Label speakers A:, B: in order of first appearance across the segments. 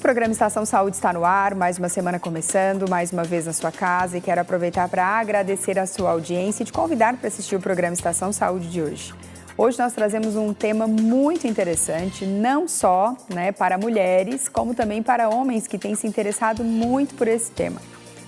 A: programa Estação Saúde está no ar, mais uma semana começando, mais uma vez na sua casa, e quero aproveitar para agradecer a sua audiência e te convidar para assistir o programa Estação Saúde de hoje. Hoje nós trazemos um tema muito interessante, não só para mulheres, como também para homens que têm se interessado muito por esse tema.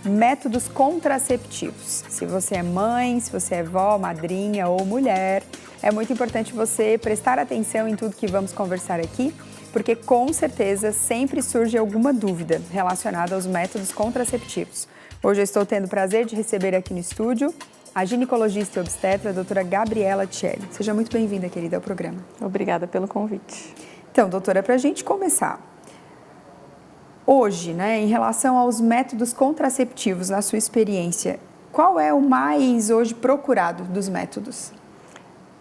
A: Métodos contraceptivos. Se você é mãe, se você é vó, madrinha ou mulher, é muito importante você prestar atenção em tudo que vamos conversar aqui, porque com certeza sempre surge alguma dúvida relacionada aos métodos contraceptivos. Hoje eu estou tendo o prazer de receber aqui no estúdio a ginecologista e obstetra, a doutora Gabriela Tcheli. Seja muito bem-vinda, querida, ao programa.
B: Obrigada pelo convite.
A: Então, doutora, para a gente começar, hoje, em relação aos métodos contraceptivos, na sua experiência, qual é o mais hoje procurado dos métodos?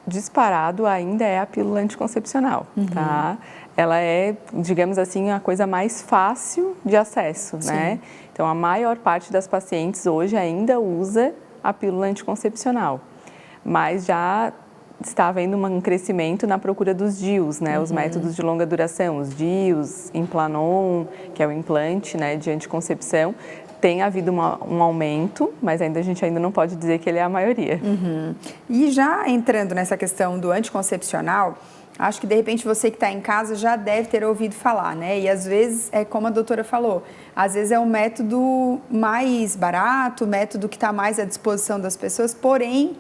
B: Disparado ainda é a pílula anticoncepcional, tá? Ela é, digamos assim, a coisa mais fácil de acesso, né? Então, a maior parte das pacientes hoje ainda usa a pílula anticoncepcional, mas já está havendo um crescimento na procura dos DIUs, né? Os métodos de longa duração, os DIUs, Implanon, que é o implante, de anticoncepção. Tem havido um aumento, mas a gente ainda não pode dizer que ele é a maioria.
A: E já entrando nessa questão do anticoncepcional, acho que de repente você que está em casa já deve ter ouvido falar, E às vezes, é como a doutora falou, às vezes é um método mais barato, método que está mais à disposição das pessoas, porém,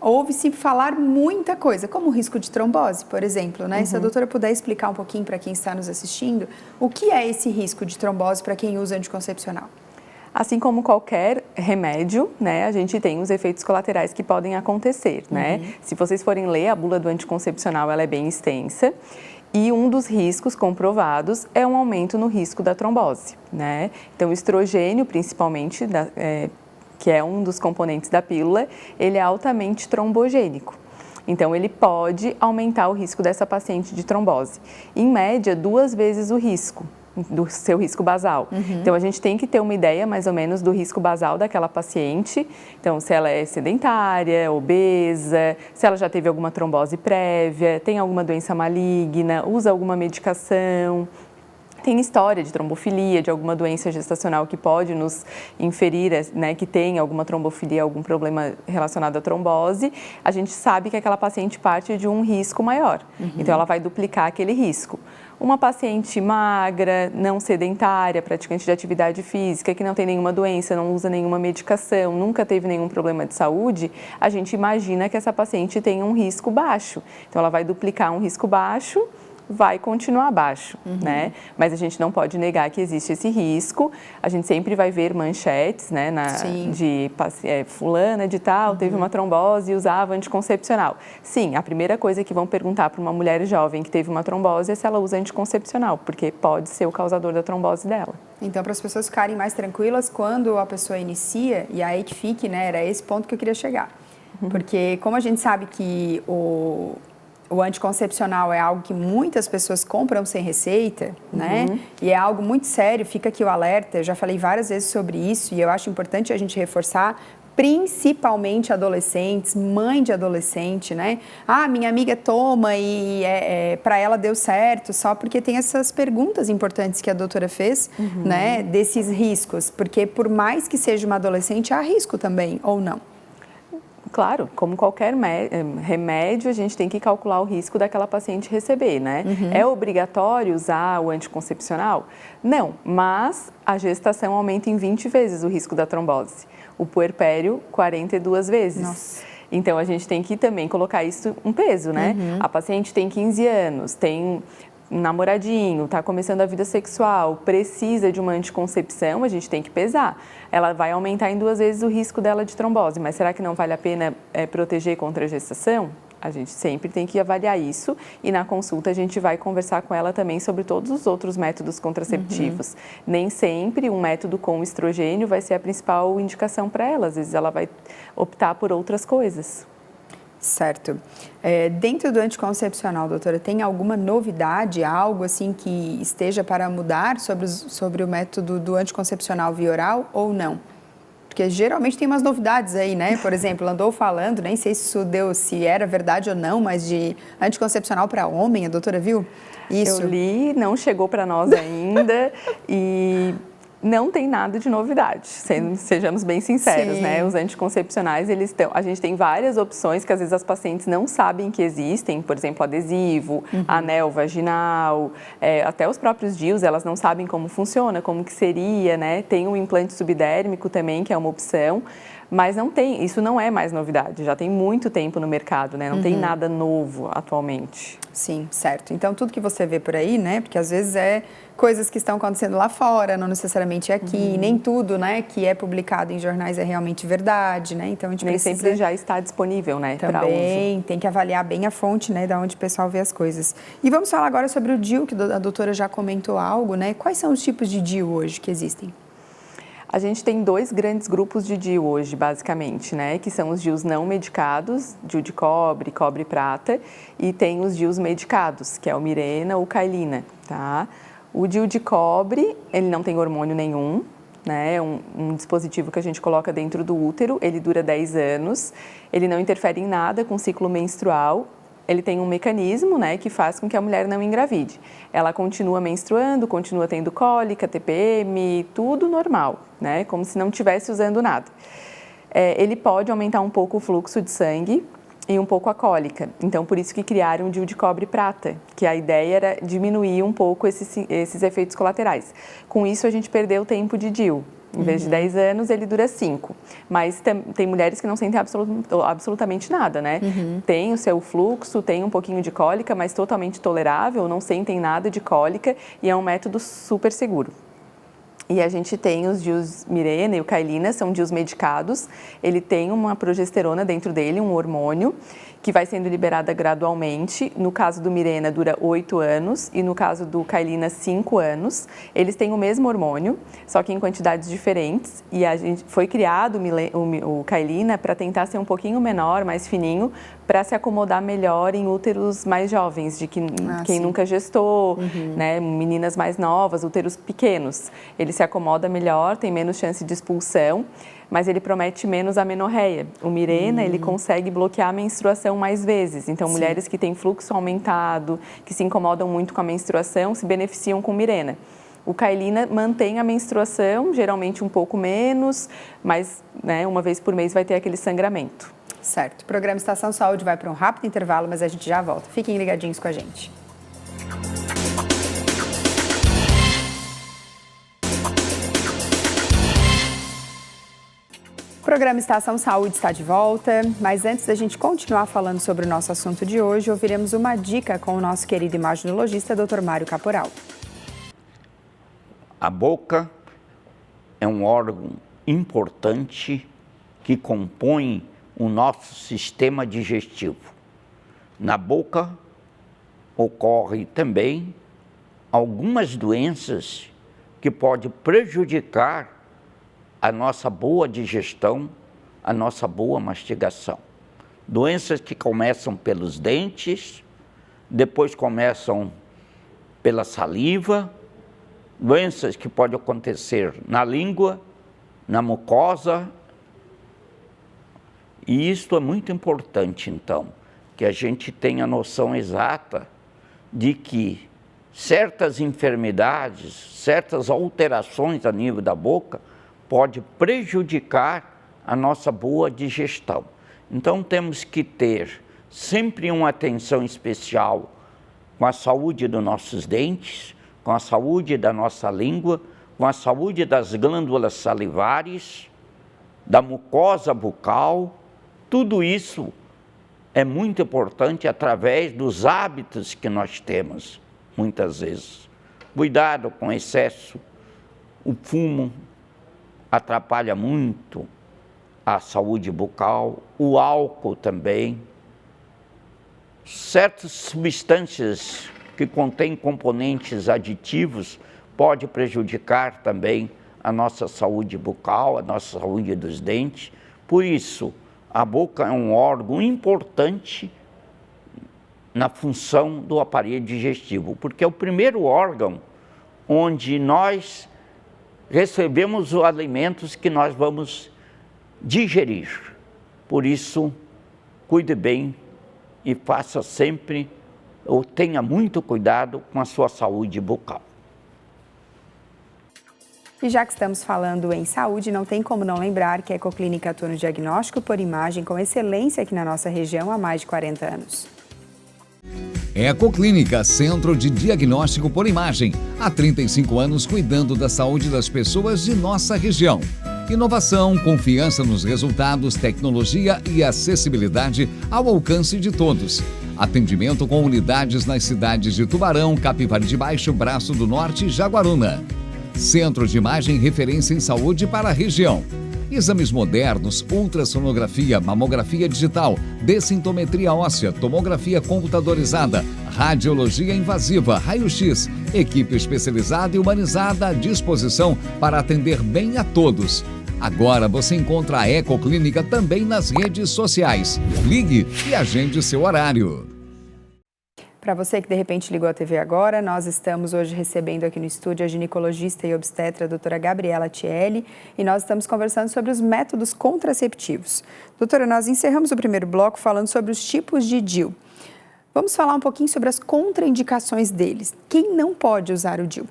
A: ouve-se falar muita coisa, como o risco de trombose, por exemplo, Se a doutora puder explicar um pouquinho para quem está nos assistindo, o que é esse risco de trombose para quem usa anticoncepcional?
B: Assim como qualquer remédio, a gente tem os efeitos colaterais que podem acontecer, Se vocês forem ler a bula do anticoncepcional, ela é bem extensa. E um dos riscos comprovados é um aumento no risco da trombose, Então, o estrogênio, principalmente, que é um dos componentes da pílula, ele é altamente trombogênico. Então, ele pode aumentar o risco dessa paciente de trombose. Em média, 2 vezes o risco do seu risco basal. Então, a gente tem que ter uma ideia mais ou menos do risco basal daquela paciente. Então, se ela é sedentária, obesa, se ela já teve alguma trombose prévia, tem alguma doença maligna, usa alguma medicação, tem história de trombofilia, de alguma doença gestacional que pode nos inferir, que tem alguma trombofilia, algum problema relacionado à trombose, a gente sabe que aquela paciente parte de um risco maior. Então, ela vai duplicar aquele risco. Uma paciente magra, não sedentária, praticante de atividade física, que não tem nenhuma doença, não usa nenhuma medicação, nunca teve nenhum problema de saúde, a gente imagina que essa paciente tem um risco baixo. Então, ela vai duplicar um risco baixo, vai continuar baixo, Mas a gente não pode negar que existe esse risco. A gente sempre vai ver manchetes, de fulana de tal, teve uma trombose e usava anticoncepcional. Sim, a primeira coisa que vão perguntar para uma mulher jovem que teve uma trombose é se ela usa anticoncepcional, porque pode ser o causador da trombose dela. Então,
A: para as pessoas ficarem mais tranquilas quando a pessoa inicia, e aí que fique, era esse ponto que eu queria chegar. Porque como a gente sabe que o anticoncepcional é algo que muitas pessoas compram sem receita, E é algo muito sério, fica aqui o alerta, eu já falei várias vezes sobre isso e eu acho importante a gente reforçar, principalmente adolescentes, mãe de adolescente, Ah, minha amiga toma e para ela deu certo, só porque tem essas perguntas importantes que a doutora fez, desses riscos, porque por mais que seja uma adolescente, há risco também, ou não?
B: Claro, como qualquer remédio, a gente tem que calcular o risco daquela paciente receber, É obrigatório usar o anticoncepcional? Não, mas a gestação aumenta em 20 vezes o risco da trombose. O puerpério, 42 vezes.
A: Nossa.
B: Então, a gente tem que também colocar isso um peso, A paciente tem 15 anos, tem um namoradinho, está começando a vida sexual, precisa de uma anticoncepção, a gente tem que pesar. Ela vai aumentar em 2 vezes o risco dela de trombose, mas será que não vale a pena proteger contra a gestação? A gente sempre tem que avaliar isso e na consulta a gente vai conversar com ela também sobre todos os outros métodos contraceptivos. Nem sempre um método com estrogênio vai ser a principal indicação para ela, às vezes ela vai optar por outras coisas.
A: Certo. Dentro do anticoncepcional, doutora, tem alguma novidade, algo assim que esteja para mudar sobre o método do anticoncepcional via oral ou não? Porque geralmente tem umas novidades aí, Por exemplo, andou falando, nem sei se era verdade ou não, mas de anticoncepcional para homem, a doutora viu? Isso.
B: Eu li, não chegou para nós ainda e não tem nada de novidade, sejamos bem sinceros,
A: Sim.
B: né? Os anticoncepcionais, a gente tem várias opções que às vezes as pacientes não sabem que existem, por exemplo, adesivo, anel vaginal, até os próprios DIUs, elas não sabem como funciona, como que seria, né? Tem um implante subdérmico também, que é uma opção, mas isso não é mais novidade, já tem muito tempo no mercado, né? Não tem nada novo atualmente.
A: Sim, certo. Então, tudo que você vê por aí, né? Porque às vezes coisas que estão acontecendo lá fora, não necessariamente aqui, nem tudo, né, que é publicado em jornais é realmente verdade, né? Então, a gente precisa...
B: Nem sempre já está disponível, né, para uso.
A: Também tem que avaliar bem a fonte, né, da onde o pessoal vê as coisas. E vamos falar agora sobre o DIU, que a doutora já comentou algo, né? Quais são os tipos de DIU hoje que existem?
B: A gente tem 2 grandes grupos de DIU hoje, basicamente, né? Que são os DIUs não medicados, DIU de cobre, cobre prata, e tem os DIUs medicados, que é o Mirena ou Cailina, tá? O DIU de cobre, ele não tem hormônio nenhum, né? É um dispositivo que a gente coloca dentro do útero, ele dura 10 anos, ele não interfere em nada com o ciclo menstrual. Ele tem um mecanismo, né, que faz com que a mulher não engravide. Ela continua menstruando, continua tendo cólica, TPM, tudo normal, né, como se não estivesse usando nada. Ele pode aumentar um pouco o fluxo de sangue e um pouco a cólica. Então, por isso que criaram o DIU de cobre prata, que a ideia era diminuir um pouco esses efeitos colaterais. Com isso, a gente perdeu o tempo de DIU. Em vez de 10 anos, ele dura 5. Mas tem mulheres que não sentem absolutamente nada, né? Tem o seu fluxo, tem um pouquinho de cólica, mas totalmente tolerável, não sentem nada de cólica e é um método super seguro. E a gente tem os DIUs Mirena e o Cailina, são DIUs medicados. Ele tem uma progesterona dentro dele, um hormônio, que vai sendo liberada gradualmente. No caso do Mirena, dura 8 anos e no caso do Cailina, 5 anos. Eles têm o mesmo hormônio, só que em quantidades diferentes. E a gente foi criado o Cailina para tentar ser um pouquinho menor, mais fininho, para se acomodar melhor em úteros mais jovens, de quem nunca gestou, né, meninas mais novas, úteros pequenos. Ele se acomoda melhor, tem menos chance de expulsão, mas ele promete menos amenorreia. O Mirena, ele consegue bloquear a menstruação mais vezes. Então, mulheres que têm fluxo aumentado, que se incomodam muito com a menstruação, se beneficiam com o Mirena. O Cailina mantém a menstruação, geralmente um pouco menos, mas, né, uma vez por mês vai ter aquele sangramento.
A: Certo. O programa Estação Saúde vai para um rápido intervalo, mas a gente já volta. Fiquem ligadinhos com a gente. O programa Estação Saúde está de volta, mas antes da gente continuar falando sobre o nosso assunto de hoje, ouviremos uma dica com o nosso querido imaginologista, Dr. Mário Caporal.
C: A boca é um órgão importante que compõe o nosso sistema digestivo. Na boca ocorrem também algumas doenças que podem prejudicar a nossa boa digestão, a nossa boa mastigação. Doenças que começam pelos dentes, depois começam pela saliva, doenças que podem acontecer na língua, na mucosa. E isso é muito importante, então, que a gente tenha noção exata de que certas enfermidades, certas alterações a nível da boca pode prejudicar a nossa boa digestão. Então, temos que ter sempre uma atenção especial com a saúde dos nossos dentes, com a saúde da nossa língua, com a saúde das glândulas salivares, da mucosa bucal. Tudo isso é muito importante através dos hábitos que nós temos, muitas vezes. Cuidado com excesso. O fumo atrapalha muito a saúde bucal, o álcool também. Certas substâncias que contêm componentes aditivos podem prejudicar também a nossa saúde bucal, a nossa saúde dos dentes. Por isso, a boca é um órgão importante na função do aparelho digestivo, porque é o primeiro órgão onde nós recebemos os alimentos que nós vamos digerir. Por isso, cuide bem e faça sempre ou tenha muito cuidado com a sua saúde bucal.
A: E já que estamos falando em saúde, não tem como não lembrar que a Ecoclínica atua no diagnóstico por imagem com excelência aqui na nossa região há mais de 40 anos.
D: Ecoclínica, Centro de Diagnóstico por Imagem. Há 35 anos cuidando da saúde das pessoas de nossa região. Inovação, confiança nos resultados, tecnologia e acessibilidade ao alcance de todos. Atendimento com unidades nas cidades de Tubarão, Capivari de Baixo, Braço do Norte e Jaguaruna. Centro de Imagem referência em saúde para a região. Exames modernos, ultrassonografia, mamografia digital, dessintometria óssea, tomografia computadorizada, radiologia invasiva, raio-x, equipe especializada e humanizada à disposição para atender bem a todos. Agora você encontra a Ecoclínica também nas redes sociais. Ligue e agende seu horário.
A: Para você que de repente ligou a TV agora, nós estamos hoje recebendo aqui no estúdio a ginecologista e obstetra a doutora Gabriela Tielli e nós estamos conversando sobre os métodos contraceptivos. Doutora, nós encerramos o primeiro bloco falando sobre os tipos de DIU. Vamos falar um pouquinho sobre as contraindicações deles. Quem não pode usar o DIU?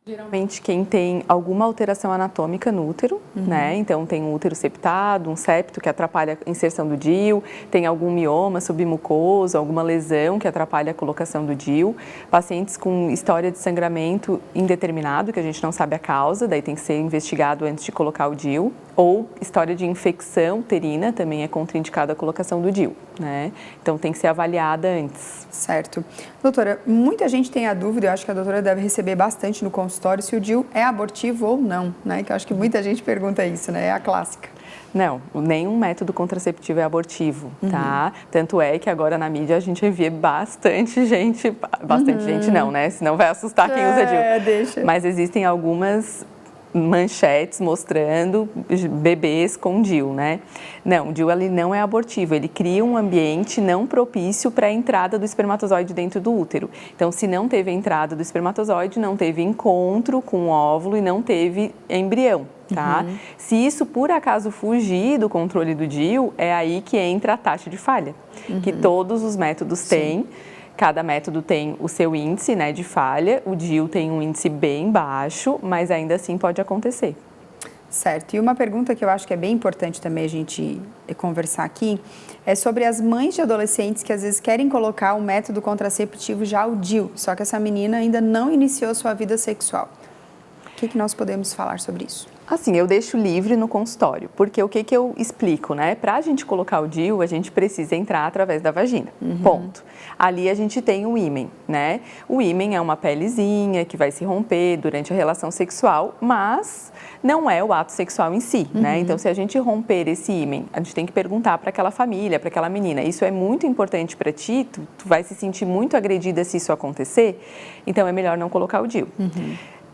B: Geralmente quem tem alguma alteração anatômica no útero, né? Então tem um útero septado, um septo que atrapalha a inserção do DIU, tem algum mioma submucoso, alguma lesão que atrapalha a colocação do DIU, pacientes com história de sangramento indeterminado, que a gente não sabe a causa, daí tem que ser investigado antes de colocar o DIU, ou história de infecção uterina, também é contraindicada a colocação do DIU, né? Então tem que ser avaliada antes.
A: Certo. Doutora, muita gente tem a dúvida, eu acho que a doutora deve receber bastante no consultório, se o DIU é abortivo ou não, né? Que eu acho que muita gente pergunta isso, né? É a clássica.
B: Não, nenhum método contraceptivo é abortivo, tá? Tanto é que agora na mídia a gente vê bastante gente não, né? Senão vai assustar quem usa DIU.
A: Deixa.
B: Mas existem algumas manchetes mostrando bebês com DIU, né? Não, o DIU ele não é abortivo, ele cria um ambiente não propício para a entrada do espermatozoide dentro do útero. Então, se não teve a entrada do espermatozoide, não teve encontro com o óvulo e não teve embrião, tá? Se isso por acaso fugir do controle do DIU, é aí que entra a taxa de falha, que todos os métodos têm. Cada método tem o seu índice, né, de falha, o DIU tem um índice bem baixo, mas ainda assim pode acontecer.
A: Certo. E uma pergunta que eu acho que é bem importante também a gente conversar aqui é sobre as mães de adolescentes que às vezes querem colocar o método contraceptivo já o DIU, só que essa menina ainda não iniciou sua vida sexual. O que nós podemos falar sobre isso?
B: Assim, eu deixo livre no consultório, porque o que eu explico, né? Para a gente colocar o DIU, a gente precisa entrar através da vagina, ponto. Ali a gente tem o ímen, né? O ímen é uma pelezinha que vai se romper durante a relação sexual, mas não é o ato sexual em si, né? Então, se a gente romper esse ímen, a gente tem que perguntar para aquela família, para aquela menina, isso é muito importante para ti, tu vai se sentir muito agredida se isso acontecer, então é melhor não colocar o DIU.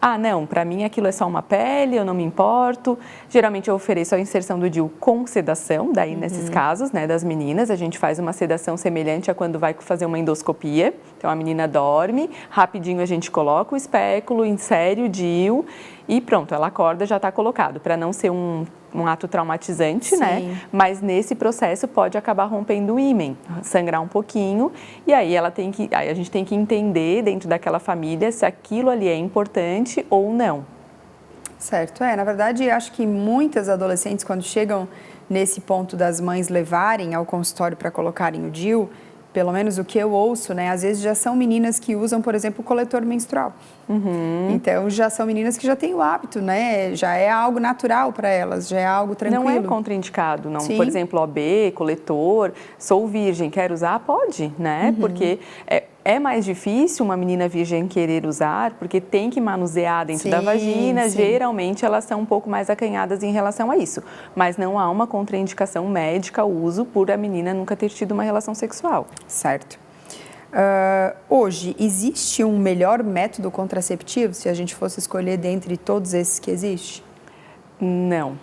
B: Ah, não, para mim aquilo é só uma pele, eu não me importo. Geralmente eu ofereço a inserção do DIU com sedação, daí nesses casos, né, das meninas, a gente faz uma sedação semelhante a quando vai fazer uma endoscopia. Então a menina dorme, rapidinho a gente coloca o espéculo, insere o DIU e pronto, ela acorda, já está colocado, para não ser um ato traumatizante, né? Mas nesse processo pode acabar rompendo o ímen, sangrar um pouquinho, e aí a gente tem que entender dentro daquela família se aquilo ali é importante ou não.
A: Certo, na verdade acho que muitas adolescentes quando chegam nesse ponto das mães levarem ao consultório para colocarem o DIU, pelo menos o que eu ouço, né? Às vezes já são meninas que usam, por exemplo, o coletor menstrual. Então, já são meninas que já têm o hábito, né? Já é algo natural para elas, já é algo tranquilo.
B: Não é contraindicado, não.
A: Sim.
B: Por exemplo, OB, coletor, sou virgem, quer usar? Pode, né? Porque é mais difícil uma menina virgem querer usar, porque tem que manusear dentro da vagina. Geralmente, elas são um pouco mais acanhadas em relação a isso. Mas não há uma contraindicação médica ao uso por a menina nunca ter tido uma relação sexual.
A: Certo. Hoje, existe um melhor método contraceptivo, se a gente fosse escolher dentre todos esses que existem?
B: Não.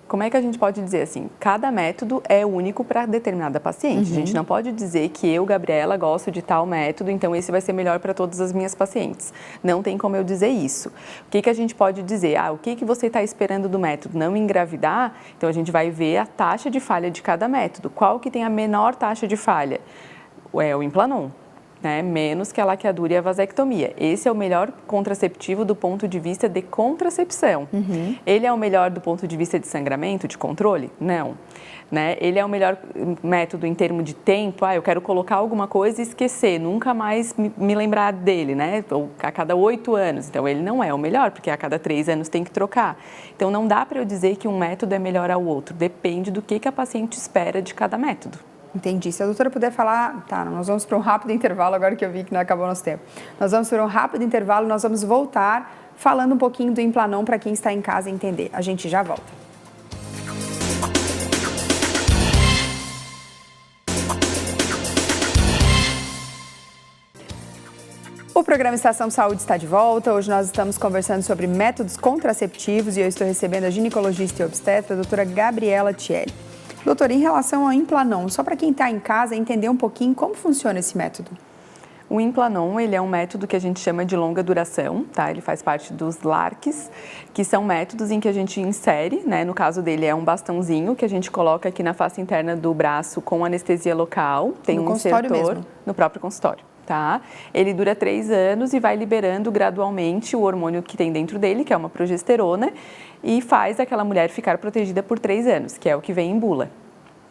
B: Como é que a gente pode dizer assim? Cada método é único para determinada paciente. A gente não pode dizer que eu, Gabriela, gosto de tal método, então esse vai ser melhor para todas as minhas pacientes. Não tem como eu dizer isso. O que a gente pode dizer? O que você está esperando do método? Não engravidar? Então a gente vai ver a taxa de falha de cada método. Qual que tem a menor taxa de falha? É o Implanon, né? Menos que a laqueadura e a vasectomia. Esse é o melhor contraceptivo do ponto de vista de contracepção. Ele é o melhor do ponto de vista de sangramento, de controle? Não. Né? Ele é o melhor método em termos de tempo. Eu quero colocar alguma coisa e esquecer, nunca mais me lembrar dele, né? Ou a cada 8 anos. Então, ele não é o melhor, porque a cada 3 anos tem que trocar. Então, não dá para eu dizer que um método é melhor ao outro. Depende do que a paciente espera de cada método.
A: Entendi. Se a doutora puder falar... Tá, nós vamos para um rápido intervalo, agora que eu vi que não acabou o nosso tempo. Nós vamos para um rápido intervalo, nós vamos voltar falando um pouquinho do Implanon para quem está em casa entender. A gente já volta. O programa Estação Saúde está de volta. Hoje nós estamos conversando sobre métodos contraceptivos e eu estou recebendo a ginecologista e obstetra, a doutora Gabriela Thiele. Doutora, em relação ao Implanon, só para quem está em casa entender um pouquinho como funciona esse método.
B: O Implanon, ele é um método que a gente chama de longa duração, tá? Ele faz parte dos LARCs, que são métodos em que a gente insere, né? No caso dele é um bastãozinho que a gente coloca aqui na face interna do braço com anestesia local. Tem um insertor mesmo. No próprio consultório, tá? Ele dura 3 anos e vai liberando gradualmente o hormônio que tem dentro dele, que é uma progesterona, e faz aquela mulher ficar protegida por 3 anos, que é o que vem em bula.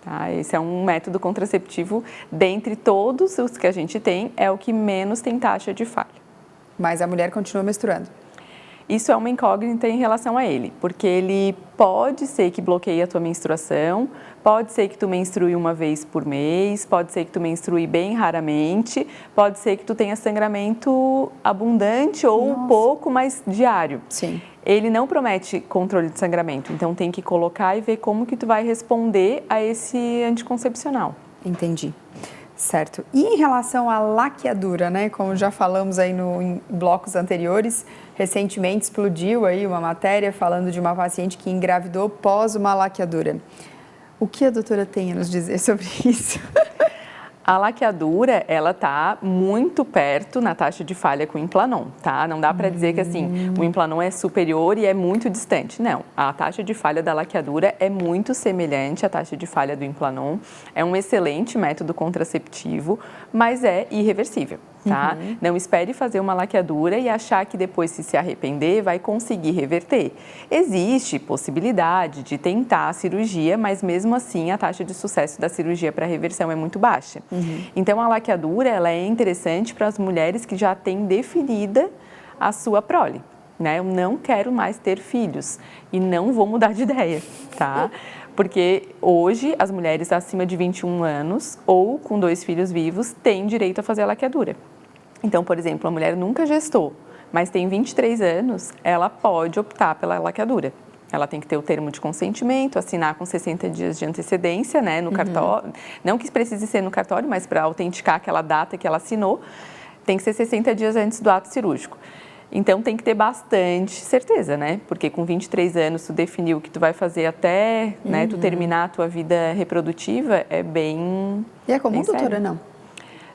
B: Tá? Esse é um método contraceptivo, dentre todos os que a gente tem, é o que menos tem taxa de falha.
A: Mas a mulher continua menstruando?
B: Isso é uma incógnita em relação a ele, porque ele pode ser que bloqueie a tua menstruação, pode ser que tu menstrue uma vez por mês, pode ser que tu menstrue bem raramente, pode ser que tu tenha sangramento abundante ou pouco, mas diário.
A: Sim.
B: Ele não promete controle de sangramento, então tem que colocar e ver como que tu vai responder a esse anticoncepcional.
A: Entendi. Certo. E em relação à laqueadura, né? Como já falamos aí em blocos anteriores, recentemente explodiu aí uma matéria falando de uma paciente que engravidou pós uma laqueadura. O que a doutora tem a nos dizer sobre isso?
B: A laqueadura, ela está muito perto na taxa de falha com o Implanon, tá? Não dá para dizer que assim, o Implanon é superior e é muito distante. Não, a taxa de falha da laqueadura é muito semelhante à taxa de falha do Implanon. É um excelente método contraceptivo, mas é irreversível, tá? Não espere fazer uma laqueadura e achar que depois, se arrepender, vai conseguir reverter. Existe possibilidade de tentar a cirurgia, mas mesmo assim a taxa de sucesso da cirurgia para reversão é muito baixa. Então, a laqueadura ela é interessante para as mulheres que já têm definida a sua prole. Né? Eu não quero mais ter filhos e não vou mudar de ideia, tá? Porque hoje as mulheres acima de 21 anos ou com 2 filhos vivos têm direito a fazer a laqueadura. Então, por exemplo, a mulher nunca gestou, mas tem 23 anos, ela pode optar pela laqueadura. Ela tem que ter o termo de consentimento, assinar com 60 dias de antecedência, né, no cartório. Não que precise ser no cartório, mas para autenticar aquela data que ela assinou, tem que ser 60 dias antes do ato cirúrgico. Então, tem que ter bastante certeza, né? Porque com 23 anos, tu definiu o que tu vai fazer até né, tu terminar a tua vida reprodutiva, é bem...
A: E é comum,
B: doutora,
A: sério? Não?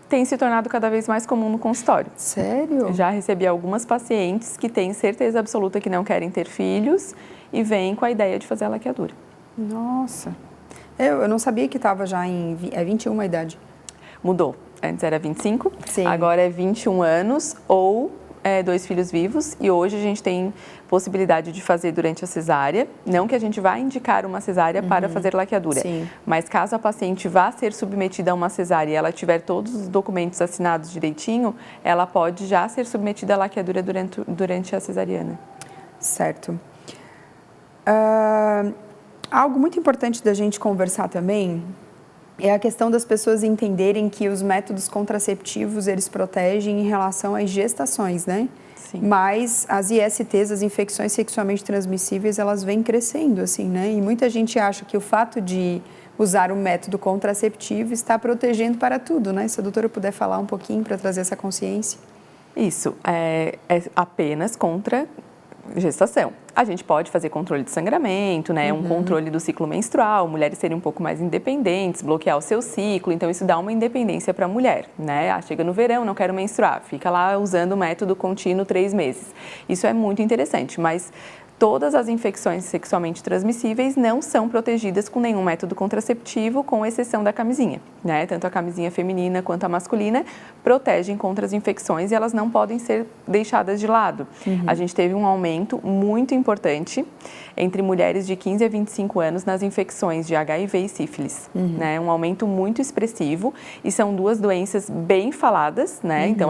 B: Tem se tornado cada vez mais comum no consultório.
A: Sério?
B: Já recebi algumas pacientes que têm certeza absoluta que não querem ter filhos e vêm com a ideia de fazer a laqueadura.
A: Nossa. Eu não sabia que estava já em 21 a idade.
B: Mudou. Antes era 25,
A: Sim.
B: Agora é 21 anos ou 2 filhos vivos. E hoje a gente tem possibilidade de fazer durante a cesárea. Não que a gente vá indicar uma cesárea para fazer laqueadura.
A: Sim.
B: Mas caso a paciente vá ser submetida a uma cesárea e ela tiver todos os documentos assinados direitinho, ela pode já ser submetida à laqueadura durante a cesariana.
A: Certo. Algo muito importante da gente conversar também é a questão das pessoas entenderem que os métodos contraceptivos, eles protegem em relação às gestações, né?
B: Sim.
A: Mas as ISTs, as infecções sexualmente transmissíveis, elas vêm crescendo, assim, né? E muita gente acha que o fato de usar o método contraceptivo está protegendo para tudo, né? Se a doutora puder falar um pouquinho para trazer essa consciência.
B: Isso, é apenas contra gestação. A gente pode fazer controle de sangramento, né? Um controle do ciclo menstrual, mulheres serem um pouco mais independentes, bloquear o seu ciclo, então isso dá uma independência para a mulher, né? Chega no verão, não quero menstruar, fica lá usando o método contínuo 3 meses. Isso é muito interessante, mas todas as infecções sexualmente transmissíveis não são protegidas com nenhum método contraceptivo, com exceção da camisinha, né? Tanto a camisinha feminina quanto a masculina protegem contra as infecções e elas não podem ser deixadas de lado. A gente teve um aumento muito importante entre mulheres de 15 a 25 anos nas infecções de HIV e sífilis, né? Um aumento muito expressivo e são duas doenças bem faladas, né? Então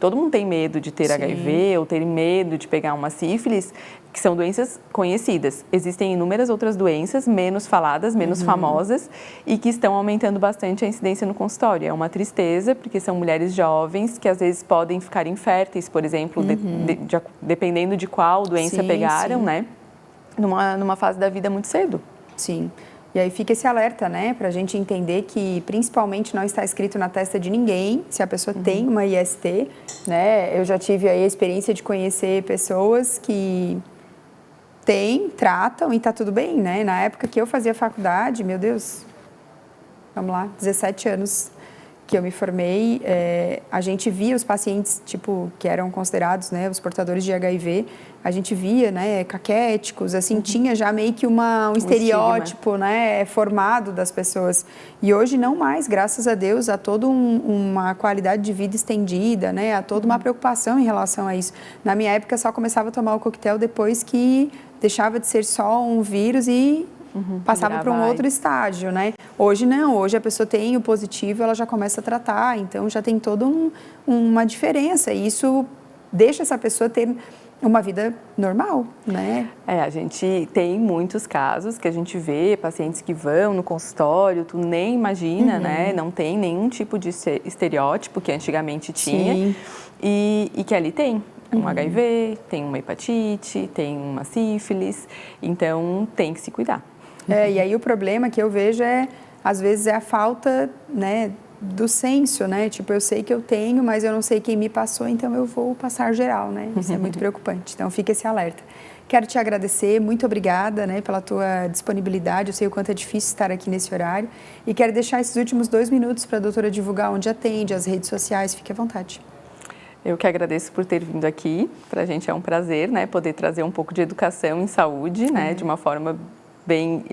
B: todo mundo tem medo de ter HIV ou ter medo de pegar uma sífilis, que são doenças conhecidas. Existem inúmeras outras doenças menos faladas, menos famosas e que estão aumentando bastante a incidência no consultório. É uma tristeza, porque são mulheres jovens que às vezes podem ficar inférteis, por exemplo, dependendo de qual doença pegaram, né? Numa fase da vida muito cedo.
A: Sim. E aí fica esse alerta, né, para a gente entender que principalmente não está escrito na testa de ninguém se a pessoa tem uma IST, né? Eu já tive aí a experiência de conhecer pessoas que tratam e tá tudo bem, né? Na época que eu fazia faculdade, meu Deus, vamos lá, 17 anos que eu me formei, a gente via os pacientes, tipo, que eram considerados, né, os portadores de HIV, a gente via, né, caquéticos, assim, tinha já meio que um estereótipo, né, formado das pessoas. E hoje não mais, graças a Deus, há toda uma qualidade de vida estendida, né, há toda uma preocupação em relação a isso. Na minha época, só começava a tomar o coquetel depois que deixava de ser só um vírus e passava para um outro estágio, né? Hoje não, hoje a pessoa tem o positivo, ela já começa a tratar, então já tem toda uma diferença e isso deixa essa pessoa ter uma vida normal, né?
B: A gente tem muitos casos que a gente vê, pacientes que vão no consultório, tu nem imagina, né? Não tem nenhum tipo de estereótipo que antigamente tinha e que ali tem. Um HIV, tem uma hepatite, tem uma sífilis, então tem que se cuidar.
A: E aí o problema que eu vejo às vezes é a falta, né, do senso, né? Tipo, eu sei que eu tenho, mas eu não sei quem me passou, então eu vou passar geral, né? Isso é muito preocupante. Então fica esse alerta. Quero te agradecer, muito obrigada, né, pela tua disponibilidade. Eu sei o quanto é difícil estar aqui nesse horário e quero deixar esses últimos 2 minutos para a doutora divulgar onde atende, as redes sociais. Fique à vontade.
B: Eu que agradeço por ter vindo aqui. Para a gente é um prazer, né, poder trazer um pouco de educação em saúde, né, de uma forma bem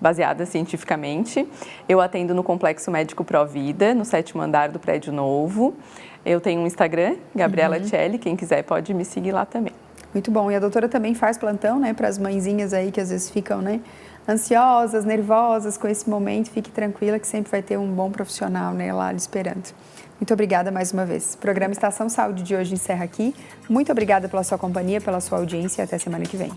B: baseada cientificamente. Eu atendo no Complexo Médico Provida, no 7º andar do prédio novo. Eu tenho um Instagram, Gabriela Celli, quem quiser pode me seguir lá também.
A: Muito bom. E a doutora também faz plantão, né, para as mãezinhas aí que às vezes ficam, né, ansiosas, nervosas com esse momento. Fique tranquila que sempre vai ter um bom profissional, né, lá lhe esperando. Muito obrigada mais uma vez. O programa Estação Saúde de hoje encerra aqui. Muito obrigada pela sua companhia, pela sua audiência e até semana que vem.